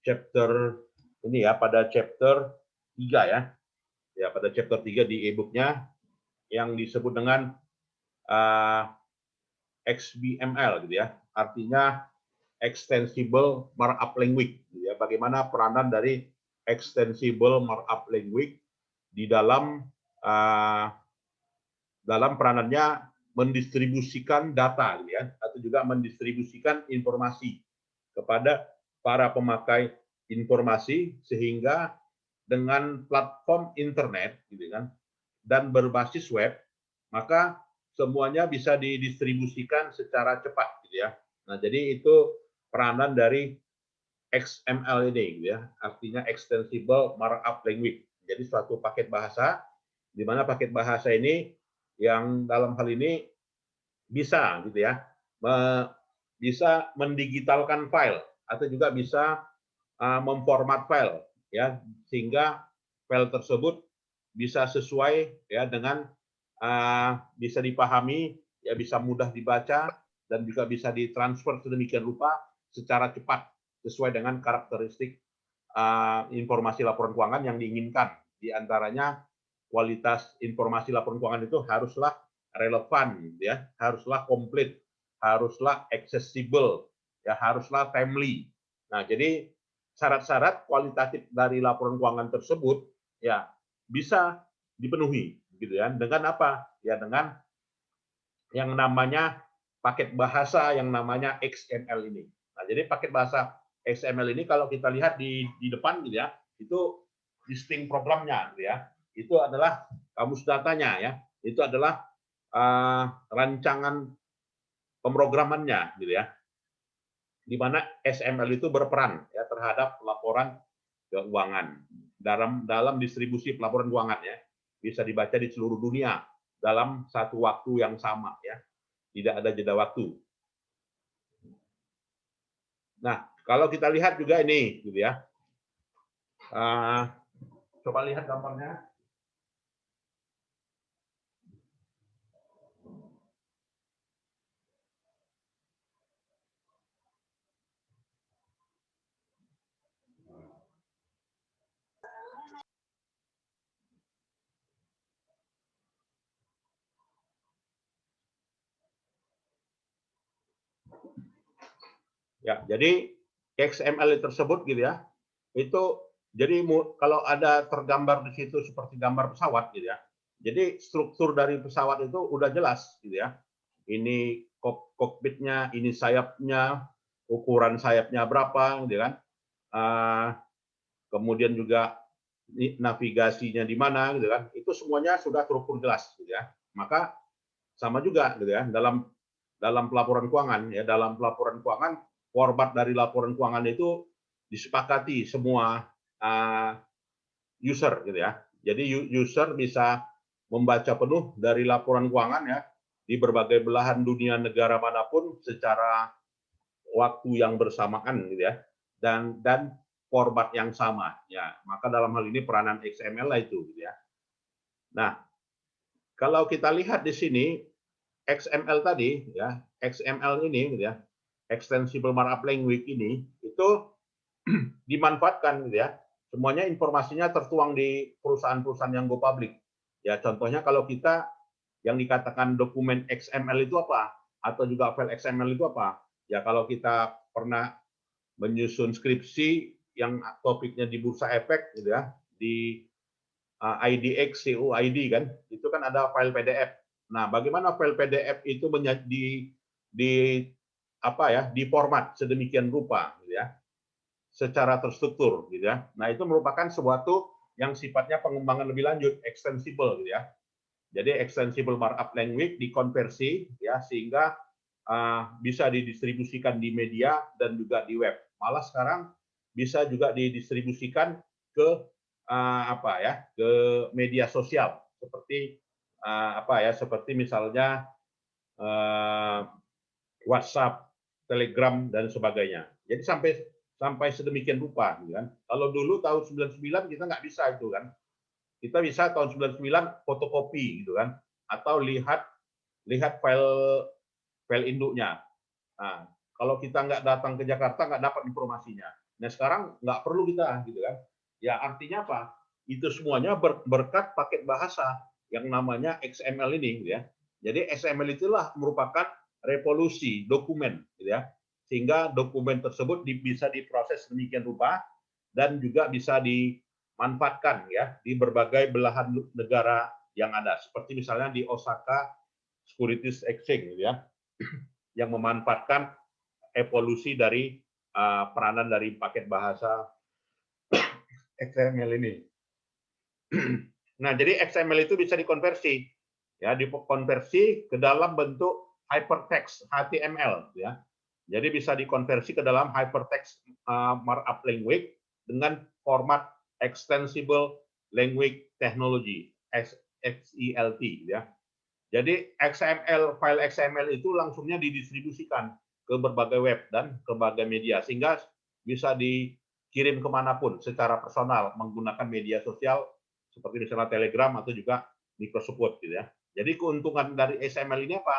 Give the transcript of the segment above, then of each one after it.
chapter ini ya, pada chapter 3 ya. Ya, pada chapter 3 di e-booknya yang disebut dengan XBML gitu ya. Artinya Extensible Markup Language gitu ya. Bagaimana peranan dari Extensible Markup Language di dalam peranannya mendistribusikan data gitu ya, atau juga mendistribusikan informasi kepada para pemakai informasi, sehingga dengan platform internet gitu kan dan berbasis web, maka semuanya bisa didistribusikan secara cepat gitu ya. Nah, jadi itu peranan dari XML ini gitu ya, artinya Extensible Markup Language. Jadi suatu paket bahasa, di mana paket bahasa ini yang dalam hal ini bisa gitu ya, bisa mendigitalkan file atau juga bisa memformat file ya, sehingga file tersebut bisa sesuai ya dengan bisa dipahami ya, bisa mudah dibaca dan juga bisa ditransfer sedemikian rupa secara cepat sesuai dengan karakteristik informasi laporan keuangan yang diinginkan. Di antaranya kualitas informasi laporan keuangan itu haruslah relevan ya, haruslah komplit, haruslah accessible ya, haruslah timely. Nah, jadi syarat-syarat kualitatif dari laporan keuangan tersebut ya bisa dipenuhi gitu ya. Dengan apa? Ya dengan yang namanya paket bahasa yang namanya XML ini. Nah, jadi paket bahasa XML ini kalau kita lihat di depan gitu ya, itu listing programnya gitu ya. Itu adalah kamus datanya ya. Itu adalah rancangan pemrogramannya gitu ya. Di mana XML itu berperan ya terhadap laporan keuangan dalam distribusi pelaporan keuangan ya, bisa dibaca di seluruh dunia dalam satu waktu yang sama ya, tidak ada jeda waktu. Nah, kalau kita lihat juga ini gitu ya, coba lihat gambarnya. Ya, jadi XML tersebut gitu ya, itu jadi kalau ada tergambar di situ seperti gambar pesawat gitu ya. Jadi struktur dari pesawat itu udah jelas gitu ya. Ini kokpitnya, ini sayapnya, ukuran sayapnya berapa gitu kan. Kemudian juga navigasinya di mana gitu kan. Itu semuanya sudah terukur jelas gitu ya. Maka sama juga gitu ya, dalam pelaporan keuangan ya, dalam pelaporan keuangan format dari laporan keuangan itu disepakati semua user gitu ya. Jadi user bisa membaca penuh dari laporan keuangan ya di berbagai belahan dunia negara manapun secara waktu yang bersamaan gitu ya, dan format yang sama ya. Maka dalam hal ini peranan XML lah itu gitu ya. Nah, kalau kita lihat di sini XML tadi ya, XML ini gitu ya, Extensible Markup Language ini itu dimanfaatkan gitu ya. Semuanya informasinya tertuang di perusahaan-perusahaan yang go public. Ya, contohnya kalau kita yang dikatakan dokumen XML itu apa? Atau juga file XML itu apa? Ya, kalau kita pernah menyusun skripsi yang topiknya di Bursa Efek gitu ya, di IDX, CUID kan, itu kan ada file PDF. Nah, bagaimana file PDF itu di apa ya, di format sedemikian rupa gitu ya, secara terstruktur gitu ya. Nah, itu merupakan suatu yang sifatnya pengembangan lebih lanjut, extensible gitu ya. Jadi extensible markup language dikonversi ya, sehingga bisa didistribusikan di media dan juga di web. Malah sekarang bisa juga didistribusikan ke apa ya, ke media sosial seperti apa ya, seperti misalnya WhatsApp, Telegram dan sebagainya. Jadi sampai sedemikian rupa gitu kan. Kalau dulu tahun 99 kita nggak bisa itu kan. Kita bisa tahun 99 fotokopi gitu kan, atau lihat file induknya. Nah, kalau kita nggak datang ke Jakarta nggak dapat informasinya. Nah sekarang nggak perlu kita, gitu kan? Ya artinya apa? Itu semuanya berkat paket bahasa yang namanya XML ini, gitu ya. Jadi XML itulah merupakan revolusi dokumen, gitu ya. Sehingga dokumen tersebut bisa diproses demikian rupa dan juga bisa dimanfaatkan ya di berbagai belahan negara yang ada. Seperti misalnya di Osaka Securities Exchange, gitu ya, yang memanfaatkan evolusi dari peranan dari paket bahasa XML ini. Nah, jadi XML itu bisa dikonversi, ya, dikonversi ke dalam bentuk hypertext HTML, ya. Jadi bisa dikonversi ke dalam hypertext markup language dengan format Extensible Language Technology (XELT), ya. Jadi file XML itu langsungnya didistribusikan ke berbagai web dan ke berbagai media sehingga bisa dikirim kemanapun secara personal menggunakan media sosial seperti misalnya Telegram atau juga Microsoft Word, gitu ya. Jadi keuntungan dari XML ini apa?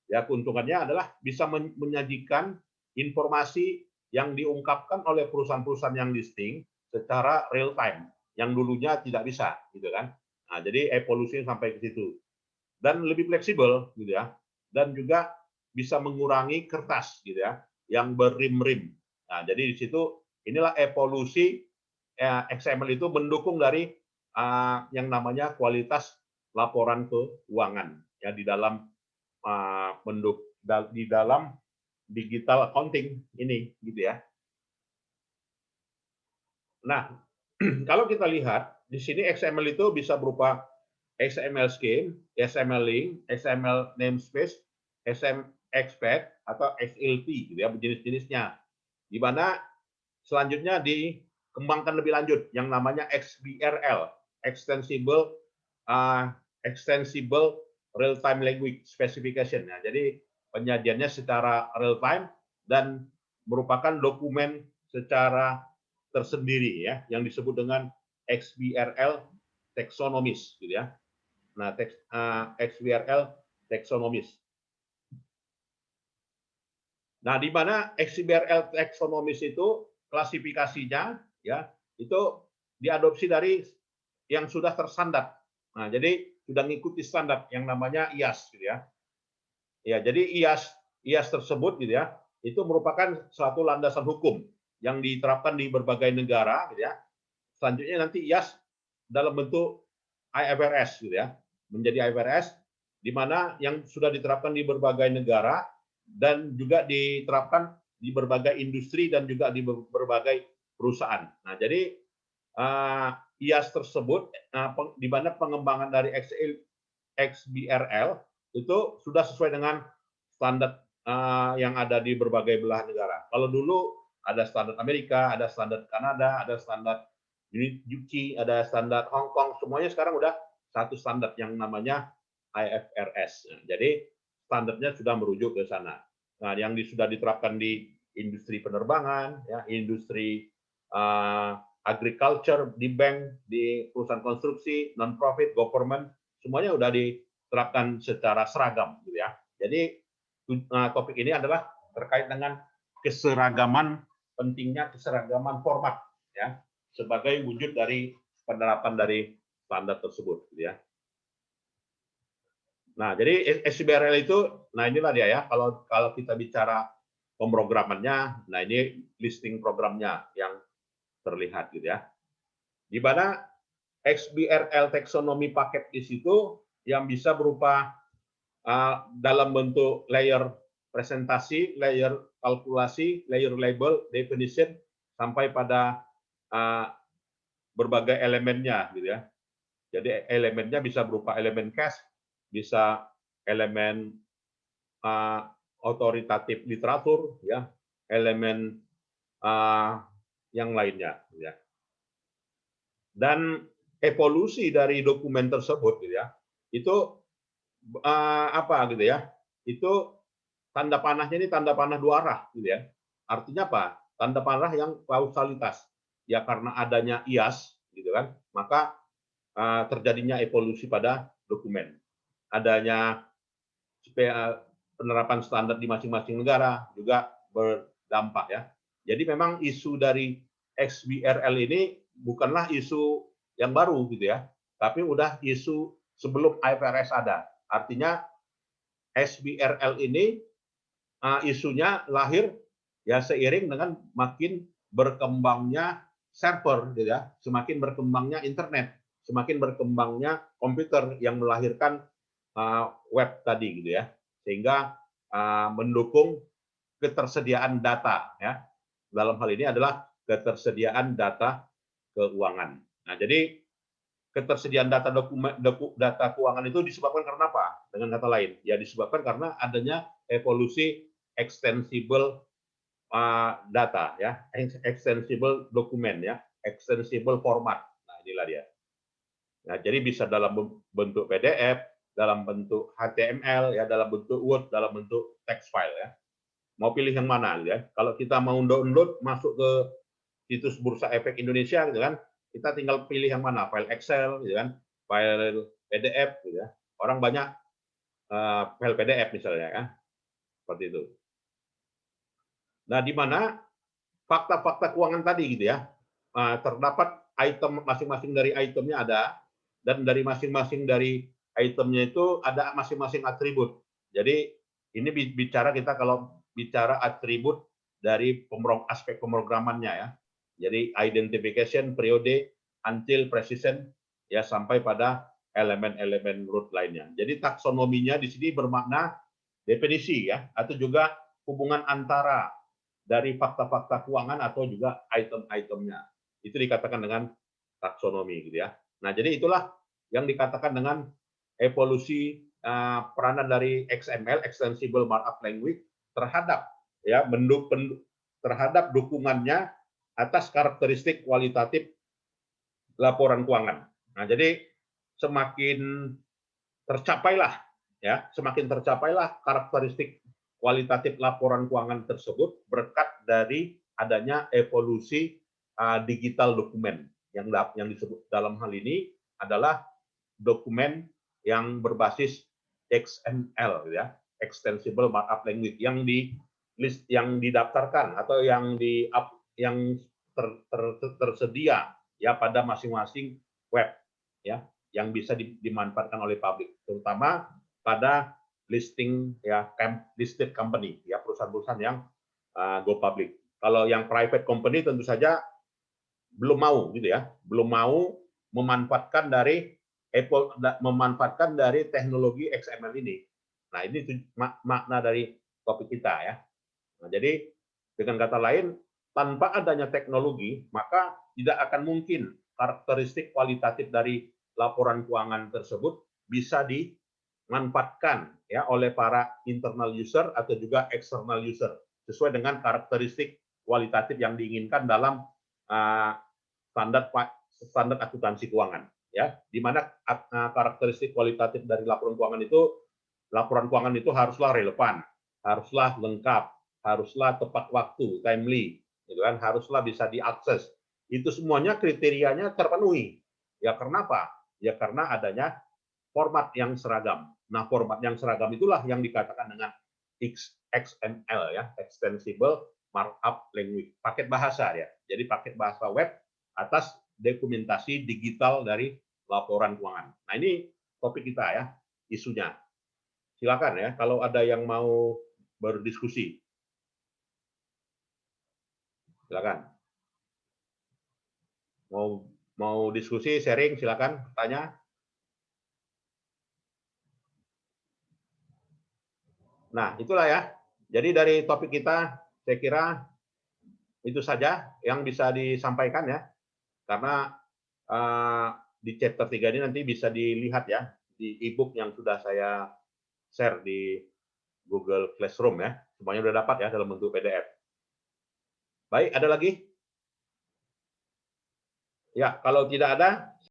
Ya keuntungannya adalah bisa menyajikan informasi yang diungkapkan oleh perusahaan-perusahaan yang listing secara real time yang dulunya tidak bisa, gitu kan. Nah, jadi evolusinya sampai ke situ dan lebih fleksibel, gitu ya, dan juga bisa mengurangi kertas, gitu ya, yang berim-rim. Nah, jadi di situ inilah evolusi XML itu mendukung dari yang namanya kualitas laporan keuangan ya di dalam di dalam digital accounting ini, gitu ya. Nah, kalau kita lihat di sini XML itu bisa berupa XML scheme, XML link, XML namespace, XML expect atau XLT, gitu ya, jenis-jenisnya. Di mana selanjutnya dikembangkan lebih lanjut yang namanya XBRL, Extensible Extensible Real Time Language Specification. Nah, jadi penyajiannya secara real time dan merupakan dokumen secara tersendiri ya yang disebut dengan XBRL taxonomies, gitu ya. Nah, XBRL taxonomies. Nah, di mana XBRL taxonomies itu klasifikasinya ya itu diadopsi dari yang sudah terstandar. Nah, jadi sudah mengikuti standar yang namanya IAS, gitu ya. Ya, jadi IAS tersebut, gitu ya, itu merupakan suatu landasan hukum yang diterapkan di berbagai negara, gitu ya. Selanjutnya nanti IAS dalam bentuk IFRS, gitu ya, menjadi IFRS di mana yang sudah diterapkan di berbagai negara dan juga diterapkan di berbagai industri dan juga di berbagai perusahaan. Nah, jadi IAS tersebut di mana pengembangan dari XBRL itu sudah sesuai dengan standar yang ada di berbagai belahan negara. Kalau dulu ada standar Amerika, ada standar Kanada, ada standar UK, ada standar Hong Kong, semuanya sekarang udah satu standar yang namanya IFRS. Jadi standarnya sudah merujuk ke sana. Nah, yang sudah diterapkan di industri penerbangan, ya, industri agriculture, di bank, di perusahaan konstruksi, non-profit, government, semuanya sudah diterapkan secara seragam, gitu ya. Jadi topik ini adalah terkait dengan keseragaman, pentingnya keseragaman format, ya, sebagai wujud dari penerapan dari standar tersebut, gitu ya. Nah, jadi XBRL itu, nah inilah dia ya. Kalau kita bicara pemrogramannya, nah ini listing programnya yang terlihat, gitu ya. Di mana XBRL taxonomy paket di situ yang bisa berupa dalam bentuk layer presentasi, layer kalkulasi, layer label, definition, sampai pada berbagai elemennya, gitu ya. Jadi elemennya bisa berupa elemen cash, bisa elemen otoritatif literatur, ya, elemen yang lainnya, gitu ya. Dan evolusi dari dokumen tersebut, gitu ya, itu apa gitu ya? Itu tanda panahnya ini tanda panah dua arah, gitu ya. Artinya apa? Tanda panah yang kausalitas. Ya karena adanya IAS, gitu kan, maka terjadinya evolusi pada dokumen. Adanya penerapan standar di masing-masing negara juga berdampak ya. Jadi memang isu dari XBRL ini bukanlah isu yang baru gitu ya, tapi udah isu sebelum IFRS ada. Artinya XBRL ini isunya lahir ya seiring dengan makin berkembangnya server gitu ya, semakin berkembangnya internet, semakin berkembangnya komputer yang melahirkan web tadi gitu ya, sehingga mendukung ketersediaan data ya. Dalam hal ini adalah ketersediaan data keuangan. Nah, jadi ketersediaan data data keuangan itu disebabkan karena apa? Dengan kata lain, ya disebabkan karena adanya evolusi extensible data ya, extensible dokumen ya, extensible format. Nah, inilah dia. Nah, jadi bisa dalam bentuk PDF, dalam bentuk HTML ya, dalam bentuk Word, dalam bentuk text file ya. Mau pilih yang mana ya? Kalau kita mau download masuk ke situs Bursa Efek Indonesia gitu kan, kita tinggal pilih yang mana, file Excel gitu kan, file PDF gitu ya. Orang banyak file PDF misalnya ya. Seperti itu. Nah, di mana fakta-fakta keuangan tadi gitu ya, terdapat item masing-masing dari itemnya ada, dan dari masing-masing dari itemnya itu ada masing-masing atribut. Jadi ini bicara kita kalau bicara atribut dari aspek pemrogramannya ya. Jadi identification, periode, until, precision, ya sampai pada elemen-elemen root lainnya. Jadi taksonominya di sini bermakna definisi ya, atau juga hubungan antara dari fakta-fakta keuangan atau juga item-itemnya. Itu dikatakan dengan taksonomi gitu ya. Nah, jadi itulah yang dikatakan dengan evolusi peranan dari XML, Extensible Markup Language, terhadap ya terhadap dukungannya atas karakteristik kualitatif laporan keuangan. Nah, jadi semakin tercapailah karakteristik kualitatif laporan keuangan tersebut berkat dari adanya evolusi digital dokumen yang disebut dalam hal ini adalah dokumen yang berbasis XML ya, Extensible Markup Language yang didaftarkan atau yang tersedia ya pada masing-masing web ya yang bisa dimanfaatkan oleh publik, terutama pada listing ya listed company ya, perusahaan-perusahaan yang go public. Kalau yang private company tentu saja belum mau gitu ya, belum mau memanfaatkan dari teknologi XML ini. Nah, ini makna dari topik kita ya. Nah, jadi dengan kata lain, tanpa adanya teknologi, maka tidak akan mungkin karakteristik kualitatif dari laporan keuangan tersebut bisa dimanfaatkan ya oleh para internal user atau juga external user sesuai dengan karakteristik kualitatif yang diinginkan dalam standar akuntansi keuangan ya, di mana karakteristik kualitatif dari laporan keuangan itu haruslah relevan, haruslah lengkap, haruslah tepat waktu, timely, gitu kan, haruslah bisa diakses. Itu semuanya kriterianya terpenuhi. Ya karena apa? Ya karena adanya format yang seragam. Nah, format yang seragam itulah yang dikatakan dengan XML ya, Extensible Markup Language, paket bahasa ya. Jadi paket bahasa web atas dokumentasi digital dari laporan keuangan. Nah, ini topik kita ya, isunya. Silakan ya kalau ada yang mau berdiskusi. Silakan. Mau diskusi, sharing, silakan tanya. Nah, itulah ya. Jadi dari topik kita, saya kira itu saja yang bisa disampaikan ya. Karena di chapter 3 ini nanti bisa dilihat ya di e-book yang sudah saya share di Google Classroom ya. Semuanya sudah dapat ya dalam bentuk PDF. Baik, ada lagi? Ya, kalau tidak ada,